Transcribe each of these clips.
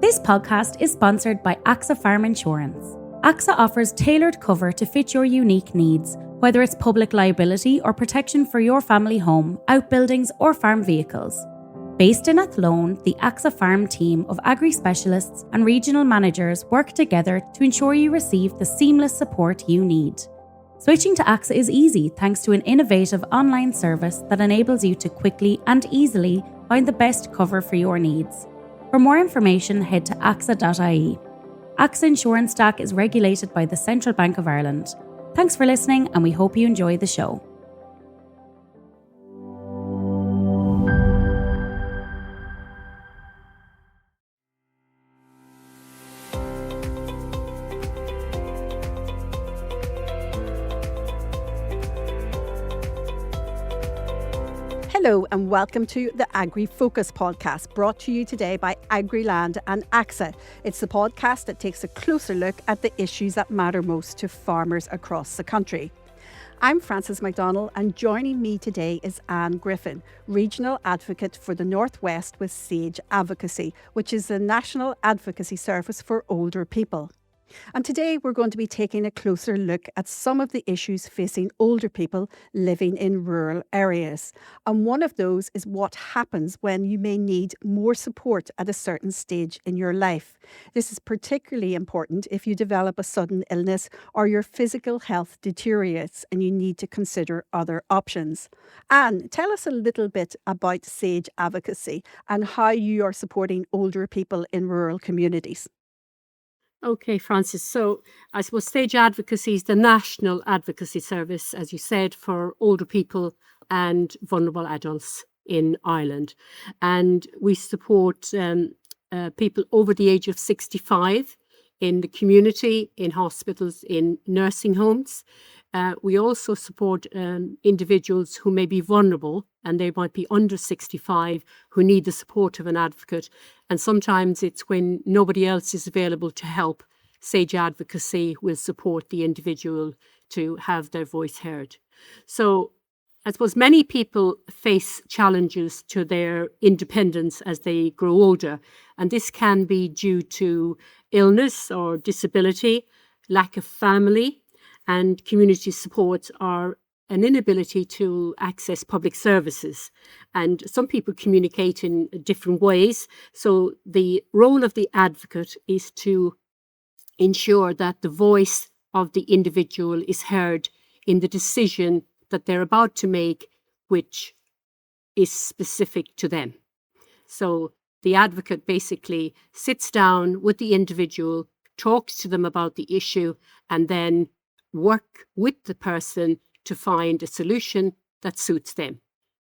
This podcast is sponsored by AXA Farm Insurance. AXA offers tailored cover to fit your unique needs, whether it's public liability or protection for your family home, outbuildings or farm vehicles. Based in Athlone, the AXA Farm team of agri-specialists and regional managers work together to ensure you receive the seamless support you need. Switching to AXA is easy thanks to an innovative online service that enables you to quickly and easily find the best cover for your needs. For more information, head to axa.ie. AXA Insurance DAC is regulated by the Central Bank of Ireland. Thanks for listening, and we hope you enjoy the show. Hello and welcome to the AgriFocus podcast, brought to you today by Agriland and AXA. It's the podcast that takes a closer look at the issues that matter most to farmers across the country. I'm Francess McDonnell, and joining me today is Ann Griffin, Regional Advocate for the North West with Sage Advocacy, which is the National Advocacy Service for older people. And today we're going to be taking a closer look at some of the issues facing older people living in rural areas. And one of those is what happens when you may need more support at a certain stage in your life. This is particularly important if you develop a sudden illness or your physical health deteriorates and you need to consider other options. Anne, tell us a little bit about Sage Advocacy and how you are supporting older people in rural communities. Okay, Francis. So I suppose Sage Advocacy is the National Advocacy Service, as you said, for older people and vulnerable adults in Ireland. And we support people over the age of 65 in the community, in hospitals, in nursing homes. We also support individuals who may be vulnerable, and they might be under 65, who need the support of an advocate. And sometimes it's when nobody else is available to help. Sage Advocacy will support the individual to have their voice heard. So I suppose many people face challenges to their independence as they grow older. And this can be due to illness or disability, lack of family, and community support, or an inability to access public services. And some people communicate in different ways. So the role of the advocate is to ensure that the voice of the individual is heard in the decision that they're about to make, which is specific to them. So the advocate basically sits down with the individual, talks to them about the issue, and then work with the person to find a solution that suits them.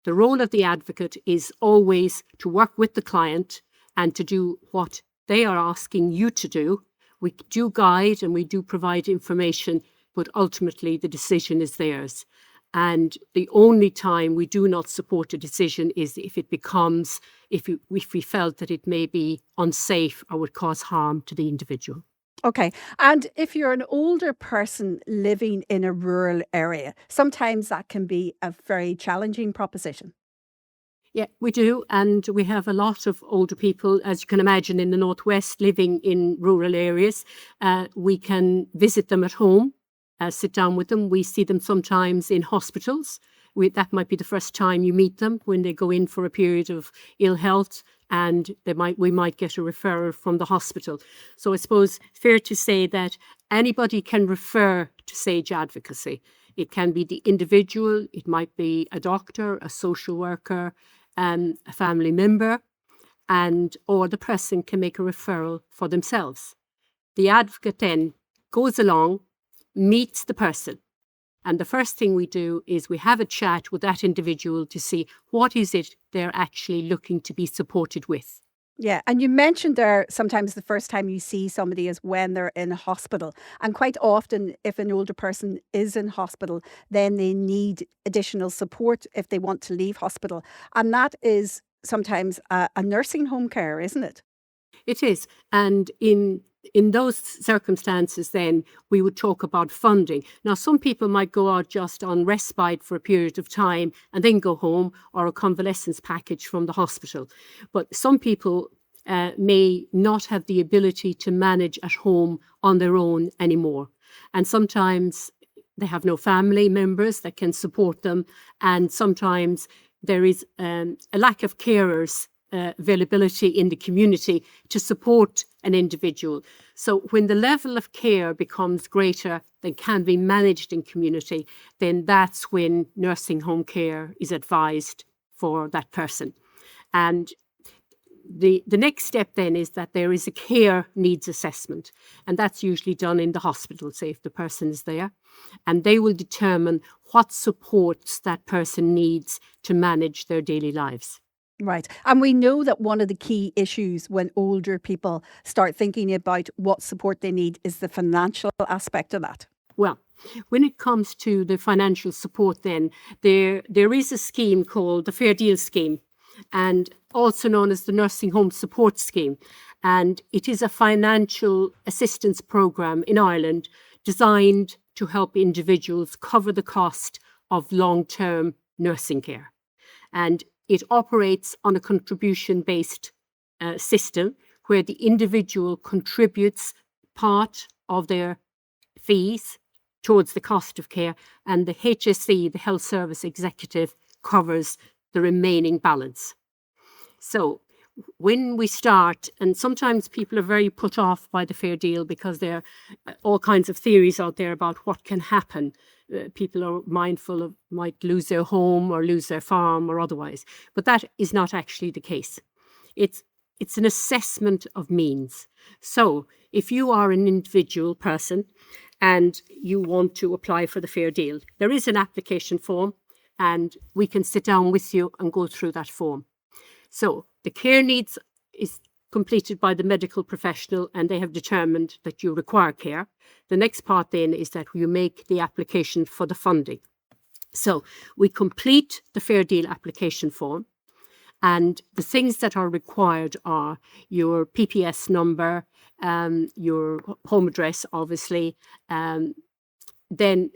The role of the advocate is always to work with the client and to do what they are asking you to do. We do guide and we do provide information, but ultimately the decision is theirs. And the only time we do not support a decision is if it becomes, if we felt that it may be unsafe or would cause harm to the individual. Okay. And if you're an older person living in a rural area, sometimes that can be a very challenging proposition. Yeah, we do. And we have a lot of older people, as you can imagine, in the Northwest living in rural areas. We can visit them at home, sit down with them. We see them sometimes in hospitals. That might be the first time you meet them when they go in for a period of ill health, and we might get a referral from the hospital. So I suppose fair to say that anybody can refer to Sage Advocacy. It can be the individual, it might be a doctor, a social worker, a family member, or the person can make a referral for themselves. The advocate then goes along, meets the person. And the first thing we do is we have a chat with that individual to see what is it they're actually looking to be supported with. Yeah. And you mentioned there sometimes the first time you see somebody is when they're in hospital. And quite often, if an older person is in hospital, then they need additional support if they want to leave hospital. And that is sometimes a nursing home care, isn't it? It is. And in those circumstances, then we would talk about funding. Now, some people might go out just on respite for a period of time and then go home, or a convalescence package from the hospital. But some people may not have the ability to manage at home on their own anymore. And sometimes they have no family members that can support them. And sometimes there is a lack of carers availability in the community to support an individual. So when the level of care becomes greater than can be managed in community, then that's when nursing home care is advised for that person. And the next step then is that there is a care needs assessment, and that's usually done in the hospital, say if the person is there, and they will determine what supports that person needs to manage their daily lives. Right. And we know that one of the key issues when older people start thinking about what support they need is the financial aspect of that. Well, when it comes to the financial support then, there is a scheme called the Fair Deal Scheme, and also known as the Nursing Home Support Scheme. And it is a financial assistance programme in Ireland designed to help individuals cover the cost of long-term nursing care. And it operates on a contribution-based system where the individual contributes part of their fees towards the cost of care, and the HSE, the Health Service Executive, covers the remaining balance. So when we start, and sometimes people are very put off by the Fair Deal because there are all kinds of theories out there about what can happen. People are mindful of might lose their home or lose their farm or otherwise, but that is not actually the case. It's an assessment of means. So if you are an individual person and you want to apply for the Fair Deal, there is an application form, and we can sit down with you and go through that form. So the care needs is completed by the medical professional, and they have determined that you require care. The next part then is that you make the application for the funding. So we complete the Fair Deal application form, and the things that are required are your PPS number, your home address, obviously. Then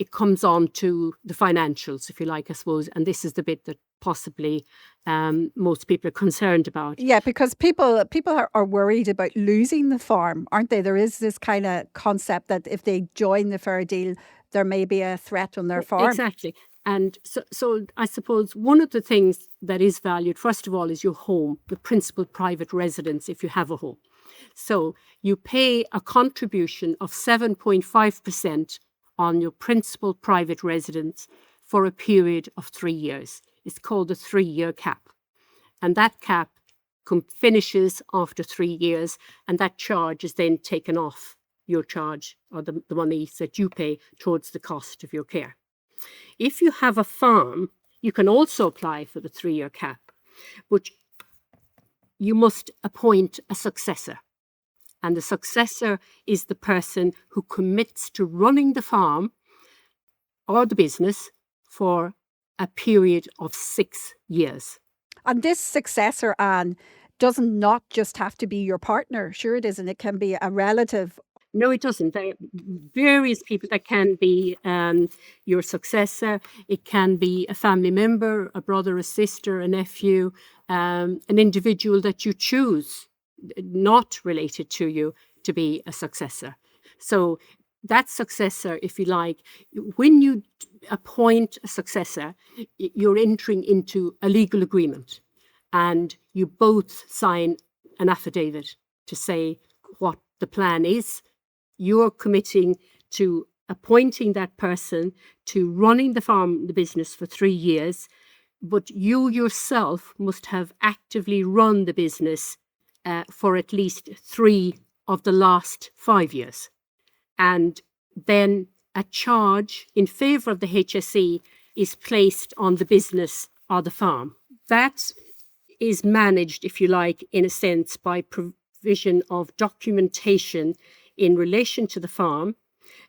it comes on to the financials, if you like, I suppose, and this is the bit that possibly most people are concerned about. Yeah, because people are worried about losing the farm, aren't they? There is this kind of concept that if they join the Fair Deal, there may be a threat on their farm. Exactly. And so I suppose one of the things that is valued, first of all, is your home, the principal private residence, if you have a home. So you pay a contribution of 7.5% on your principal private residence for a period of 3 years. It's called the 3-year cap. And that cap finishes after 3 years, and that charge is then taken off your charge, or the money that you pay towards the cost of your care. If you have a farm, you can also apply for the 3-year cap, but you must appoint a successor. And the successor is the person who commits to running the farm or the business for a period of 6 years. And this successor, Anne, doesn't not just have to be your partner. Sure it isn't. It can be a relative. No, it doesn't. There are various people that can be your successor. It can be a family member, a brother, a sister, a nephew, an individual that you choose, not related to you, to be a successor. So that successor, if you like, when you appoint a successor, you're entering into a legal agreement, and you both sign an affidavit to say what the plan is. You're committing to appointing that person to running the farm, the business for 3 years, but you yourself must have actively run the business for at least 3 of the last 5 years. And then a charge in favour of the HSE is placed on the business or the farm. That is managed, if you like, in a sense, by provision of documentation in relation to the farm.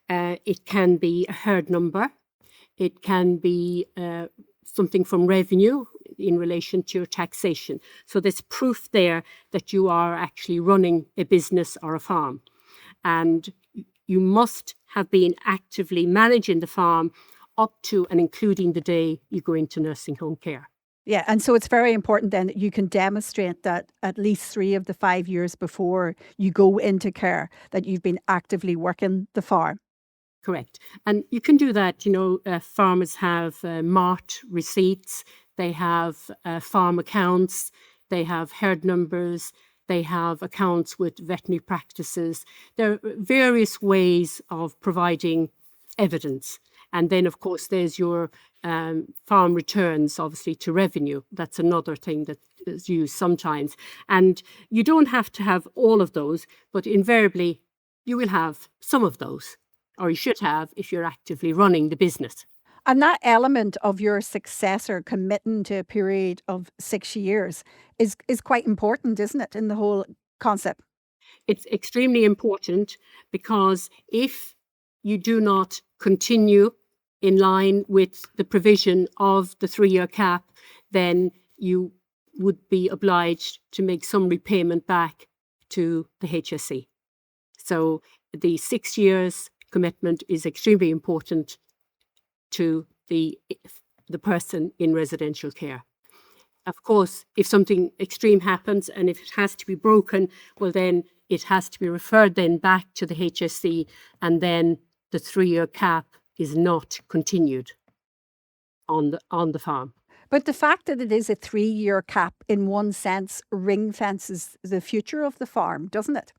It can be a herd number. It can be something from revenue in relation to your taxation. So there's proof there that you are actually running a business or a farm. And you must have been actively managing the farm up to and including the day you go into nursing home care. Yeah, and so it's very important then that you can demonstrate that at least 3 of the 5 years before you go into care that you've been actively working the farm. Correct. And you can do that. Farmers have mart receipts, they have farm accounts, they have herd numbers, they have accounts with veterinary practices. There are various ways of providing evidence. And then, of course, there's your farm returns, obviously, to revenue. That's another thing that is used sometimes. And you don't have to have all of those, but invariably you will have some of those, or you should have if you're actively running the business. And that element of your successor committing to a period of 6 years is quite important, isn't it, in the whole concept? It's extremely important because if you do not continue in line with the provision of the 3-year cap, then you would be obliged to make some repayment back to the HSE. So the 6 years commitment is extremely important to the person in residential care. Of course, if something extreme happens and if it has to be broken, well, then it has to be referred then back to the HSE, and then the 3-year cap is not continued on the farm. But the fact that it is a 3-year cap, in one sense, ring fences the future of the farm, doesn't it?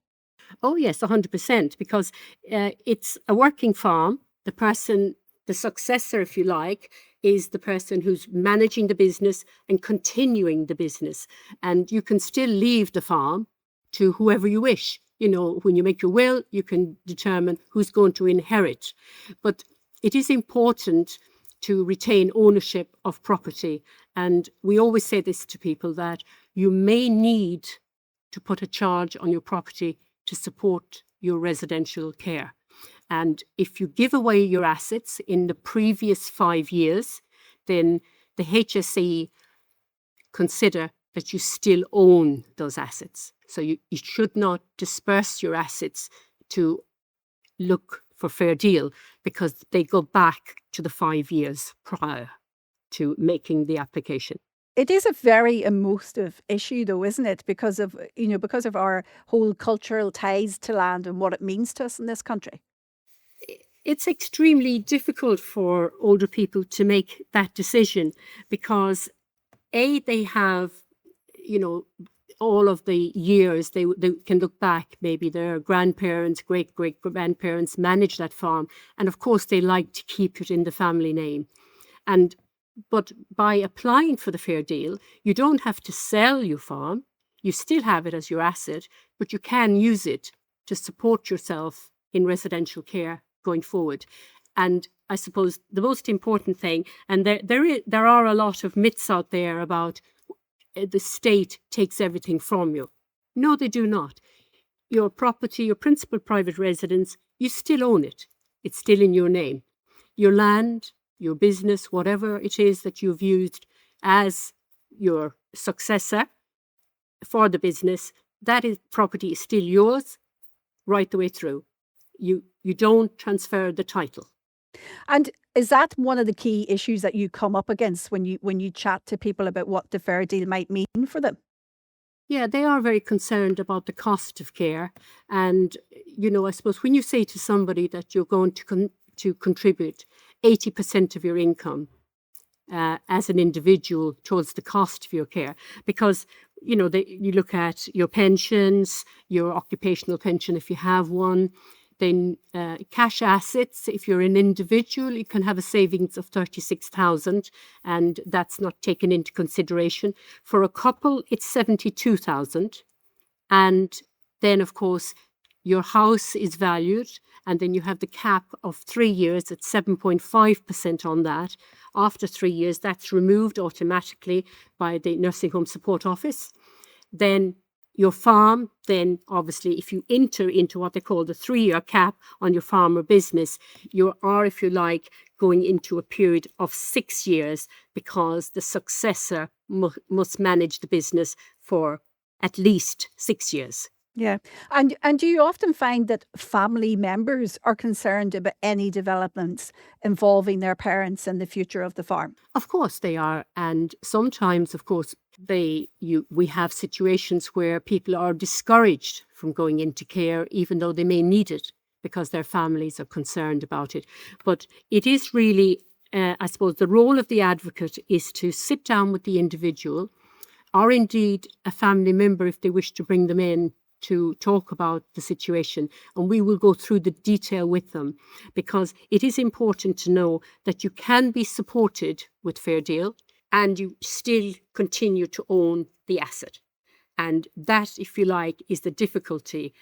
Oh, yes, 100%, because it's a working farm. The successor, if you like, is the person who's managing the business and continuing the business. And you can still leave the farm to whoever you wish. When you make your will, you can determine who's going to inherit. But it is important to retain ownership of property. And we always say this to people, that you may need to put a charge on your property to support your residential care. And if you give away your assets in the previous 5 years, then the HSE consider that you still own those assets. So you should not disperse your assets to look for fair deal, because they go back to the 5 years prior to making the application. It is a very emotive issue, though, isn't it? Because of our whole cultural ties to land and what it means to us in this country. It's extremely difficult for older people to make that decision because, they have, all of the years they can look back. Maybe their grandparents, great-great-grandparents managed that farm. And of course, they like to keep it in the family name. But by applying for the fair deal, you don't have to sell your farm. You still have it as your asset, but you can use it to support yourself in residential care going forward. And I suppose the most important thing, and there are a lot of myths out there about the state takes everything from you. No, they do not. Your property, your principal private residence, you still own it. It's still in your name. Your land, your business, whatever it is that you've used as your successor for the business, property is still yours right the way through. You don't transfer the title. And is that one of the key issues that you come up against when you chat to people about what the fair deal might mean for them? Yeah, they are very concerned about the cost of care. And, I suppose when you say to somebody that you're going to contribute 80% of your income as an individual towards the cost of your care, because, you look at your pensions, your occupational pension if you have one, then cash assets, if you're an individual, you can have a savings of 36,000, and that's not taken into consideration. For a couple, it's 72,000. And then, of course, your house is valued, and then you have the cap of 3 years at 7.5% on that. After 3 years, that's removed automatically by the Nursing Home Support Office. Then your farm, then obviously if you enter into what they call the 3-year cap on your farm or business, you are, if you like, going into a period of 6 years, because the successor must manage the business for at least 6 years. Yeah. And do you often find that family members are concerned about any developments involving their parents and the future of the farm? Of course they are, and sometimes, of course, we have situations where people are discouraged from going into care, even though they may need it because their families are concerned about it. But it is really, I suppose, the role of the advocate is to sit down with the individual, or indeed a family member if they wish to bring them in to talk about the situation, and we will go through the detail with them, because it is important to know that you can be supported with Fair Deal and you still continue to own the asset. And that, if you like, is the difficulty.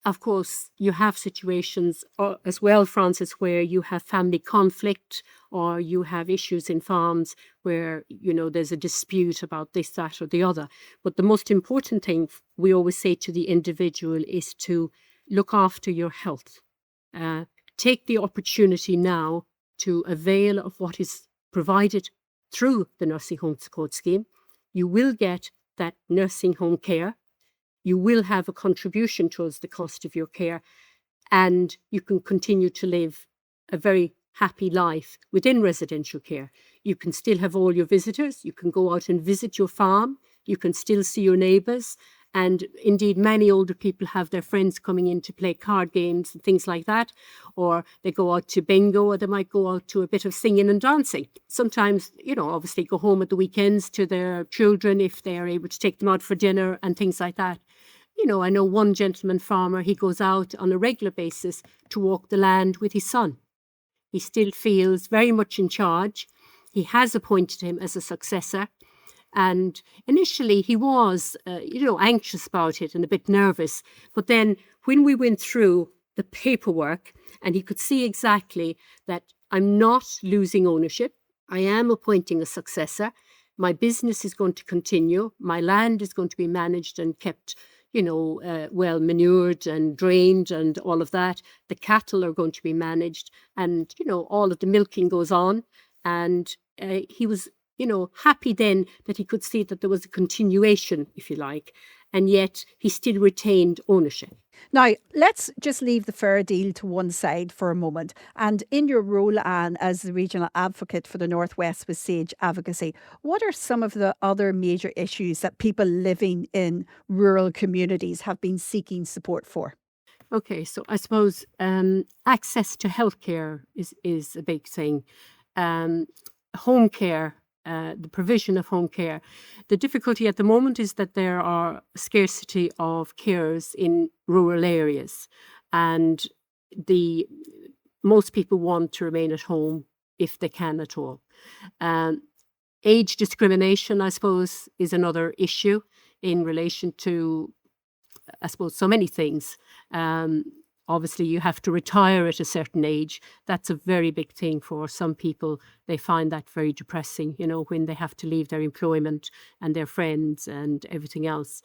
Of course, you have situations as well, Francis, where you have family conflict or you have issues in farms where, there's a dispute about this, that, or the other. But the most important thing we always say to the individual is to look after your health. Take the opportunity now to avail of what is provided through the Nursing Home Support Scheme. You will get that nursing home care. You will have a contribution towards the cost of your care, and you can continue to live a very happy life within residential care. You can still have all your visitors. You can go out and visit your farm. You can still see your neighbours. And indeed, many older people have their friends coming in to play card games and things like that. Or they go out to bingo, or they might go out to a bit of singing and dancing. Sometimes, obviously go home at the weekends to their children if they are able to take them out for dinner and things like that. I know one gentleman farmer, he goes out on a regular basis to walk the land with his son. He still feels very much in charge. He has appointed him as a successor. And initially he was, anxious about it and a bit nervous. But then when we went through the paperwork and he could see exactly that I'm not losing ownership, I am appointing a successor, my business is going to continue, my land is going to be managed and kept well manured and drained and all of that. The cattle are going to be managed and, all of the milking goes on. And he was, happy then that he could see that there was a continuation, if you like, and yet he still retained ownership. Now, let's just leave the Fair Deal to one side for a moment. And in your role, Anne, as the regional advocate for the Northwest with Sage Advocacy, what are some of the other major issues that people living in rural communities have been seeking support for? Okay, so I suppose access to healthcare is a big thing. Home care, the provision of home care. The difficulty at the moment is that there are scarcity of carers in rural areas, and most people want to remain at home if they can at all. Age discrimination, I suppose, is another issue in relation to, I suppose, so many things. Obviously, you have to retire at a certain age. That's a very big thing for some people. They find that very depressing, when they have to leave their employment and their friends and everything else.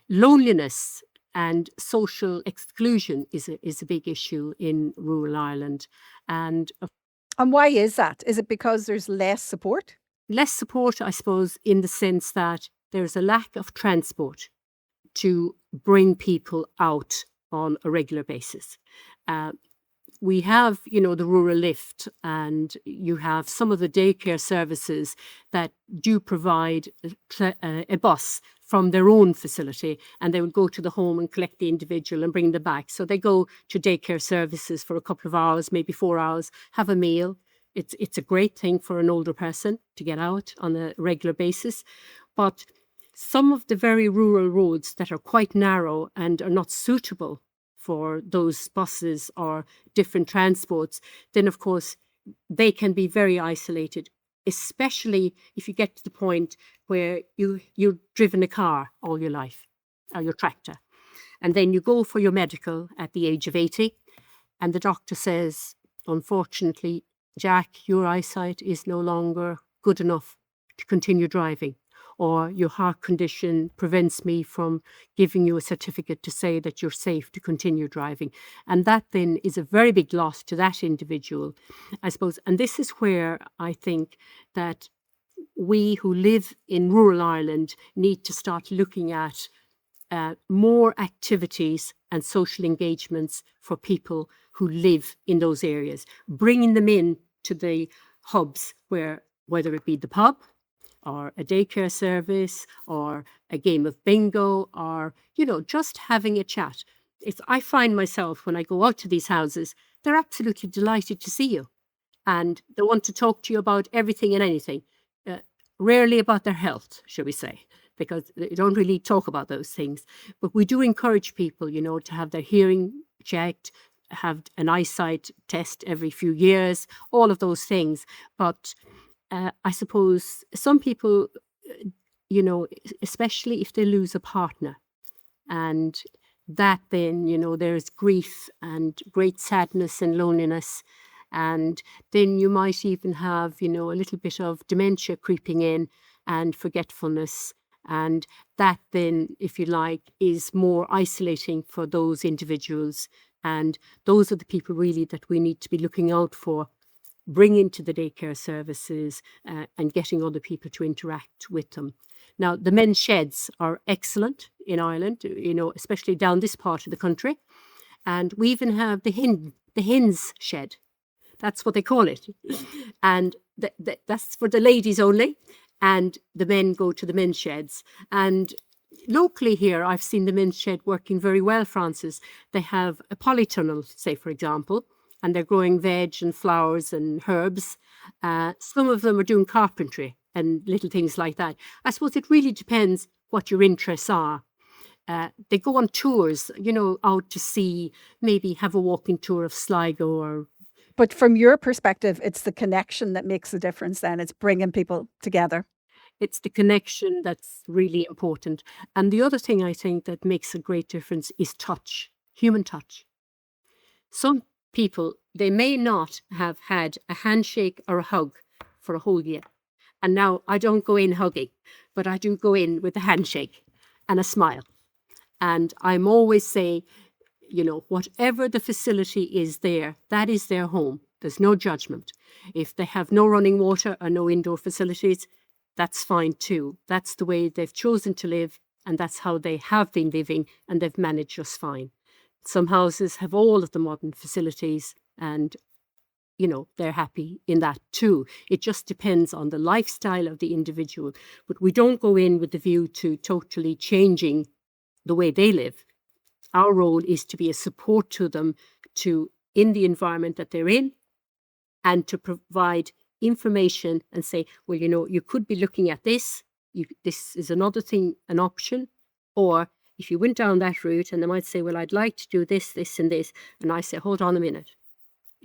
Loneliness and social exclusion is a big issue in rural Ireland. And why is that? Is it because there's less support? Less support, I suppose, in the sense that there's a lack of transport to bring people out on a regular basis. We have, the rural lift, and you have some of the daycare services that do provide a bus from their own facility, and they would go to the home and collect the individual and bring them back. So they go to daycare services for a couple of hours, maybe 4 hours, have a meal. It's a great thing for an older person to get out on a regular basis. But some of the very rural roads that are quite narrow and are not suitable for those buses or different transports, then of course they can be very isolated, especially if you get to the point where you've driven a car all your life, or your tractor, and then you go for your medical at the age of 80, and the doctor says, unfortunately, Jack, your eyesight is no longer good enough to continue driving, or your heart condition prevents me from giving you a certificate to say that you're safe to continue driving. And that then is a very big loss to that individual, I suppose. And this is where I think that we who live in rural Ireland need to start looking at more activities and social engagements for people who live in those areas, bringing them in to the hubs where, whether it be the pub or a daycare service or a game of bingo or, just having a chat. I find myself when I go out to these houses, they're absolutely delighted to see you. And they want to talk to you about everything and anything, rarely about their health, shall we say, because they don't really talk about those things. But we do encourage people, to have their hearing checked, have an eyesight test every few years, all of those things. But I suppose some people, especially if they lose a partner, and that then, there's grief and great sadness and loneliness. And then you might even have, a little bit of dementia creeping in and forgetfulness. And that then, if you like, is more isolating for those individuals. And those are the people really that we need to be looking out for, bringing to the daycare services and getting other people to interact with them. Now, the men's sheds are excellent in Ireland, especially down this part of the country. And we even have the hens shed. That's what they call it. And that's for the ladies only. And the men go to the men's sheds. And locally here, I've seen the men's shed working very well, Frances. They have a polytunnel, say, for example, and they're growing veg and flowers and herbs. Some of them are doing carpentry and little things like that. I suppose it really depends what your interests are. They go on tours, out to sea, maybe have a walking tour of Sligo. But from your perspective, it's the connection that makes the difference then. It's bringing people together. It's the connection that's really important. And the other thing I think that makes a great difference is touch, human touch. Some people, they may not have had a handshake or a hug for a whole year. And now I don't go in hugging, but I do go in with a handshake and a smile. And I'm always saying, whatever the facility is there, that is their home. There's no judgment. If they have no running water or no indoor facilities, that's fine too. That's the way they've chosen to live, and that's how they have been living, and they've managed just fine. Some houses have all of the modern facilities, and they're happy in that too. It just depends on the lifestyle of the individual. But we don't go in with the view to totally changing the way they live. Our role is to be a support to them in the environment that they're in, and to provide information and say, well, you could be looking at this. This is another thing, an option. Or if you went down that route and they might say, well, I'd like to do this, this and this. And I say, hold on a minute.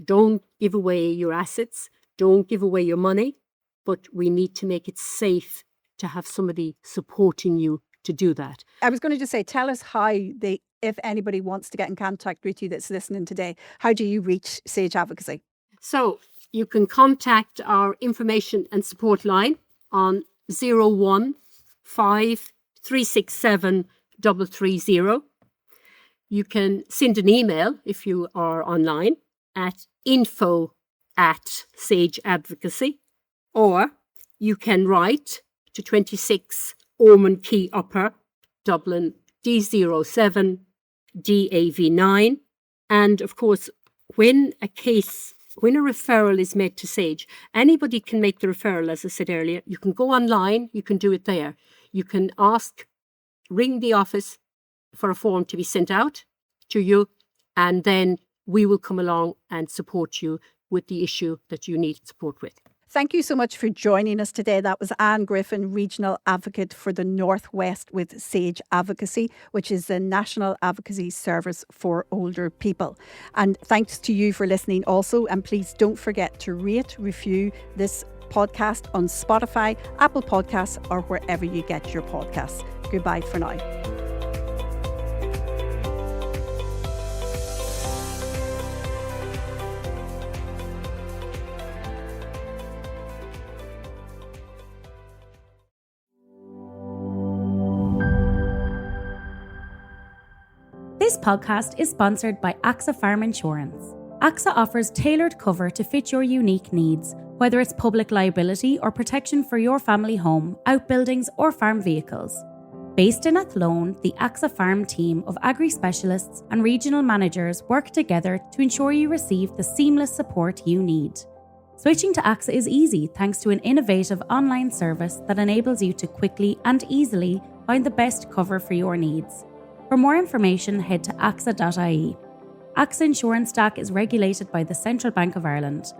Don't give away your assets. Don't give away your money. But we need to make it safe to have somebody supporting you to do that. I was going to just say, tell us how if anybody wants to get in contact with you that's listening today, how do you reach Sage Advocacy? So you can contact our information and support line on 015 367 330. You can send an email if you are online at info@Sage Advocacy, or you can write to 26 Ormond Quay Upper, Dublin, D07 DAV9. And of course, when a referral is made to Sage, anybody can make the referral, as I said earlier. You can go online, you can do it there. You can ring the office for a form to be sent out to you, and then we will come along and support you with the issue that you need support with. Thank you so much for joining us today. That was Ann Griffin, Regional Advocate for the Northwest with Sage Advocacy, which is the National Advocacy Service for older people. And thanks to you for listening also. And please don't forget to rate, review this podcast on Spotify, Apple Podcasts, or wherever you get your podcasts. Goodbye for now. This podcast is sponsored by AXA Farm Insurance. AXA offers tailored cover to fit your unique needs, whether it's public liability or protection for your family home, outbuildings or farm vehicles. Based in Athlone, the AXA Farm team of agri-specialists and regional managers work together to ensure you receive the seamless support you need. Switching to AXA is easy thanks to an innovative online service that enables you to quickly and easily find the best cover for your needs. For more information, head to axa.ie. AXA Insurance Stack is regulated by the Central Bank of Ireland.